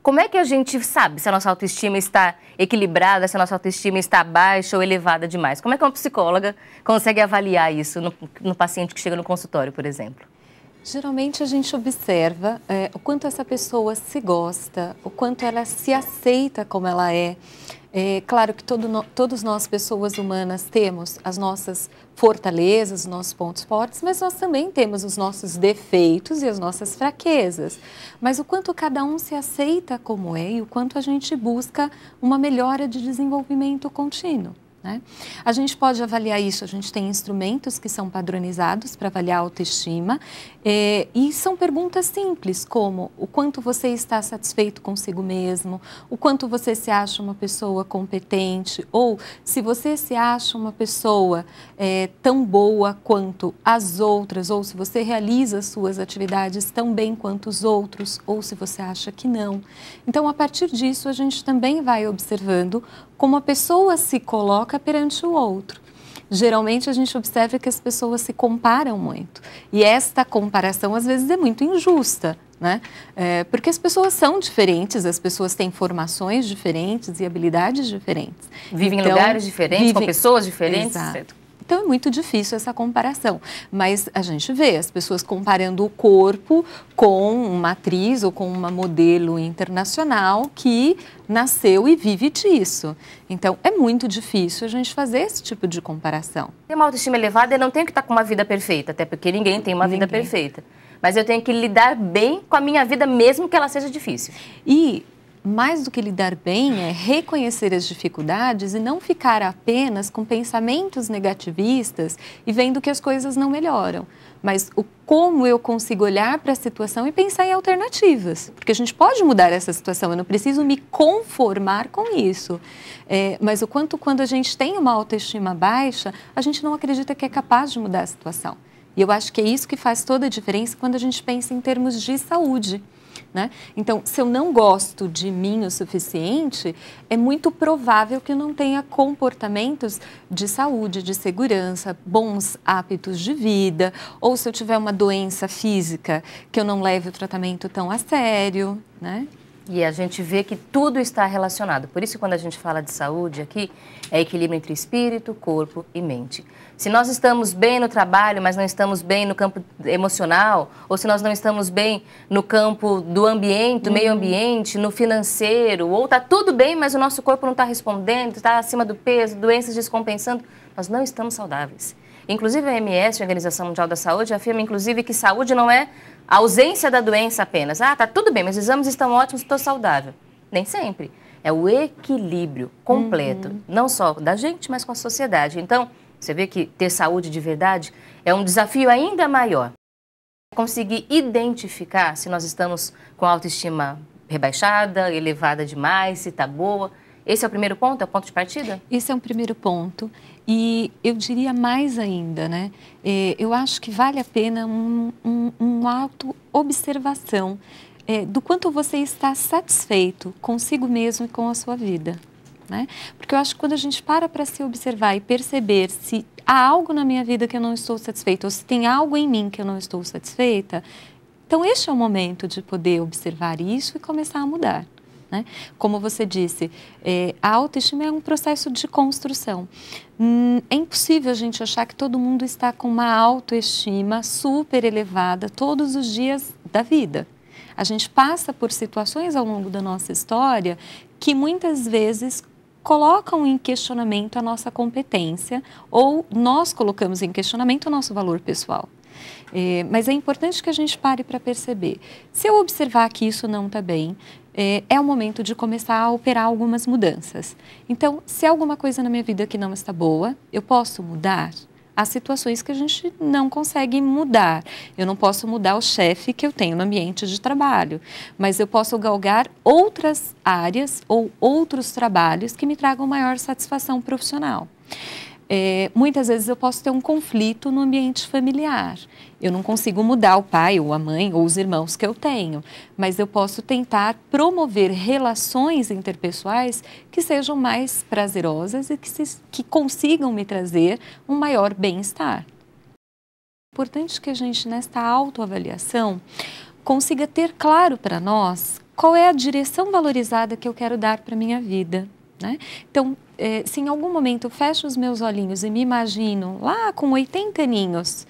Como é que a gente sabe se a nossa autoestima está equilibrada, se a nossa autoestima está baixa ou elevada demais? Como é que uma psicóloga consegue avaliar isso no paciente que chega no consultório, por exemplo? Geralmente a gente observa o quanto essa pessoa se gosta, o quanto ela se aceita como ela é. É claro que todos nós, pessoas humanas, temos as nossas fortalezas, os nossos pontos fortes, mas nós também temos os nossos defeitos e as nossas fraquezas. Mas o quanto cada um se aceita como é e o quanto a gente busca uma melhora de desenvolvimento contínuo. Né? A gente pode avaliar isso, a gente tem instrumentos que são padronizados para avaliar a autoestima e são perguntas simples, como o quanto você está satisfeito consigo mesmo, o quanto você se acha uma pessoa competente ou se você se acha uma pessoa tão boa quanto as outras ou se você realiza as suas atividades tão bem quanto os outros ou se você acha que não. Então, a partir disso, a gente também vai observando como a pessoa se coloca perante o outro. Geralmente a gente observa que as pessoas se comparam muito e esta comparação às vezes é muito injusta, né? Porque as pessoas são diferentes, as pessoas têm formações diferentes e habilidades diferentes. Vivem em lugares diferentes, com pessoas diferentes. Exato. Então, é muito difícil essa comparação, mas a gente vê as pessoas comparando o corpo com uma atriz ou com uma modelo internacional que nasceu e vive disso. Então, é muito difícil a gente fazer esse tipo de comparação. Ter uma autoestima elevada, eu não tenho que estar com uma vida perfeita, até porque ninguém tem uma vida perfeita. Mas eu tenho que lidar bem com a minha vida, mesmo que ela seja difícil. E mais do que lidar bem é reconhecer as dificuldades e não ficar apenas com pensamentos negativistas e vendo que as coisas não melhoram. Mas como eu consigo olhar para a situação e pensar em alternativas. Porque a gente pode mudar essa situação, eu não preciso me conformar com isso. Mas o quanto quando a gente tem uma autoestima baixa, a gente não acredita que é capaz de mudar a situação. E eu acho que é isso que faz toda a diferença quando a gente pensa em termos de saúde. Né? Então, se eu não gosto de mim o suficiente, é muito provável que eu não tenha comportamentos de saúde, de segurança, bons hábitos de vida, ou se eu tiver uma doença física, que eu não leve o tratamento tão a sério, né? E a gente vê que tudo está relacionado. Por isso, quando a gente fala de saúde aqui, é equilíbrio entre espírito, corpo e mente. Se nós estamos bem no trabalho, mas não estamos bem no campo emocional, ou se nós não estamos bem no campo do ambiente, do meio ambiente, no financeiro, ou está tudo bem, mas o nosso corpo não está respondendo, está acima do peso, doenças descompensando, nós não estamos saudáveis. Inclusive, a OMS, a Organização Mundial da Saúde, afirma, inclusive, que saúde não é a ausência da doença apenas. Ah, tá tudo bem, meus exames estão ótimos, estou saudável. Nem sempre. É o equilíbrio completo, não só da gente, mas com a sociedade. Então, você vê que ter saúde de verdade é um desafio ainda maior. Conseguir identificar se nós estamos com a autoestima rebaixada, elevada demais, se está boa. Esse é o primeiro ponto, é o ponto de partida? Esse é um primeiro ponto e eu diria mais ainda, né? Eu acho que vale a pena uma auto-observação do quanto você está satisfeito consigo mesmo e com a sua vida, né? Porque eu acho que quando a gente para se observar e perceber se há algo na minha vida que eu não estou satisfeita ou se tem algo em mim que eu não estou satisfeita, então este é o momento de poder observar isso e começar a mudar. Né? Como você disse, a autoestima é um processo de construção. É impossível a gente achar que todo mundo está com uma autoestima super elevada todos os dias da vida. A gente passa por situações ao longo da nossa história que muitas vezes colocam em questionamento a nossa competência ou nós colocamos em questionamento o nosso valor pessoal. Mas é importante que a gente pare para perceber. Se eu observar que isso não está bem, é o momento de começar a operar algumas mudanças. Então, se há alguma coisa na minha vida que não está boa, eu posso mudar? Há situações que a gente não consegue mudar. Eu não posso mudar o chefe que eu tenho no ambiente de trabalho, mas eu posso galgar outras áreas ou outros trabalhos que me tragam maior satisfação profissional. Muitas vezes eu posso ter um conflito no ambiente familiar. Eu não consigo mudar o pai ou a mãe ou os irmãos que eu tenho, mas eu posso tentar promover relações interpessoais que sejam mais prazerosas e que consigam me trazer um maior bem-estar. É importante que a gente, nesta autoavaliação, consiga ter claro para nós qual é a direção valorizada que eu quero dar para a minha vida, né? Então, se em algum momento eu fecho os meus olhinhos e me imagino lá com 80 aninhos,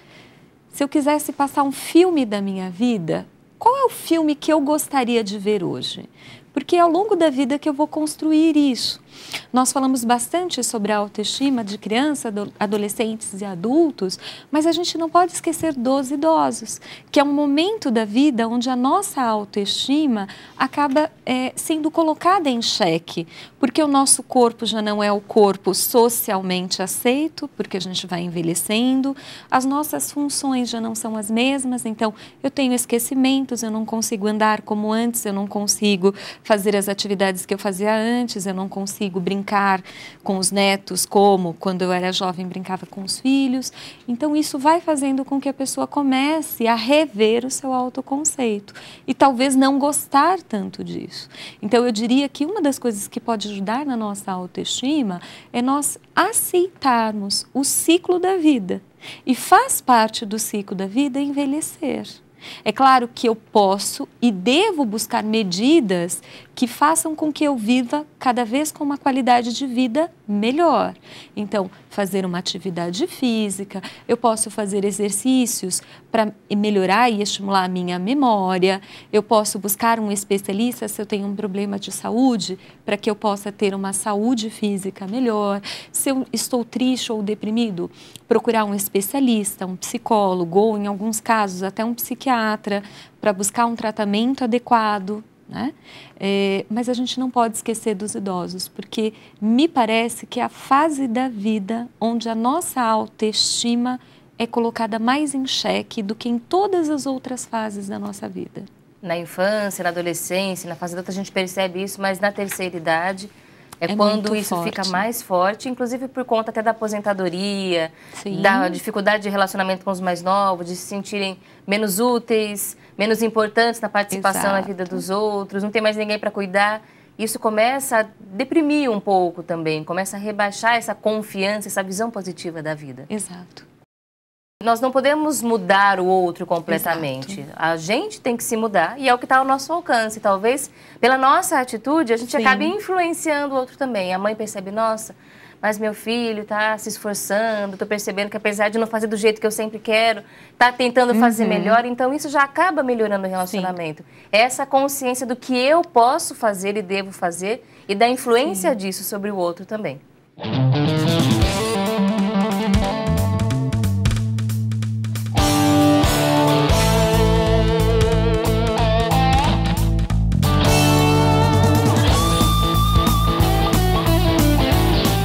se eu quisesse passar um filme da minha vida, qual é o filme que eu gostaria de ver hoje? Porque é ao longo da vida que eu vou construir isso. Nós falamos bastante sobre a autoestima de crianças, adolescentes e adultos, mas a gente não pode esquecer dos idosos, que é um momento da vida onde a nossa autoestima acaba sendo colocada em xeque, porque o nosso corpo já não é o corpo socialmente aceito, porque a gente vai envelhecendo, as nossas funções já não são as mesmas, então eu tenho esquecimentos, eu não consigo andar como antes, eu não consigo fazer as atividades que eu fazia antes, eu não consigo brincar com os netos como quando eu era jovem brincava com os filhos. Então isso vai fazendo com que a pessoa comece a rever o seu autoconceito e talvez não gostar tanto disso. Então eu diria que uma das coisas que pode ajudar na nossa autoestima é nós aceitarmos o ciclo da vida. E faz parte do ciclo da vida envelhecer. É claro que eu posso e devo buscar medidas que façam com que eu viva cada vez com uma qualidade de vida melhor. Então, fazer uma atividade física, eu posso fazer exercícios para melhorar e estimular a minha memória, eu posso buscar um especialista se eu tenho um problema de saúde, para que eu possa ter uma saúde física melhor. Se eu estou triste ou deprimido, procurar um especialista, um psicólogo ou, em alguns casos, até um psiquiatra, para buscar um tratamento adequado, né? Mas a gente não pode esquecer dos idosos, porque me parece que é a fase da vida onde a nossa autoestima é colocada mais em xeque do que em todas as outras fases da nossa vida. Na infância, na adolescência, na fase adulta a gente percebe isso, mas na terceira idade é quando isso forte. fica mais forte, inclusive por conta até da aposentadoria, Sim. da dificuldade de relacionamento com os mais novos, de se sentirem menos úteis, menos importantes na participação na vida dos outros, não tem mais ninguém para cuidar. Isso começa a deprimir um pouco também, começa a rebaixar essa confiança, essa visão positiva da vida. Exato. Nós não podemos mudar o outro completamente. Exato. A gente tem que se mudar e é o que está ao nosso alcance. Talvez, pela nossa atitude, a gente acabe influenciando o outro também. A mãe percebe, nossa, mas meu filho está se esforçando, estou percebendo que apesar de não fazer do jeito que eu sempre quero, está tentando fazer melhor. Então, isso já acaba melhorando o relacionamento. Essa consciência do que eu posso fazer e devo fazer e da influência disso sobre o outro também.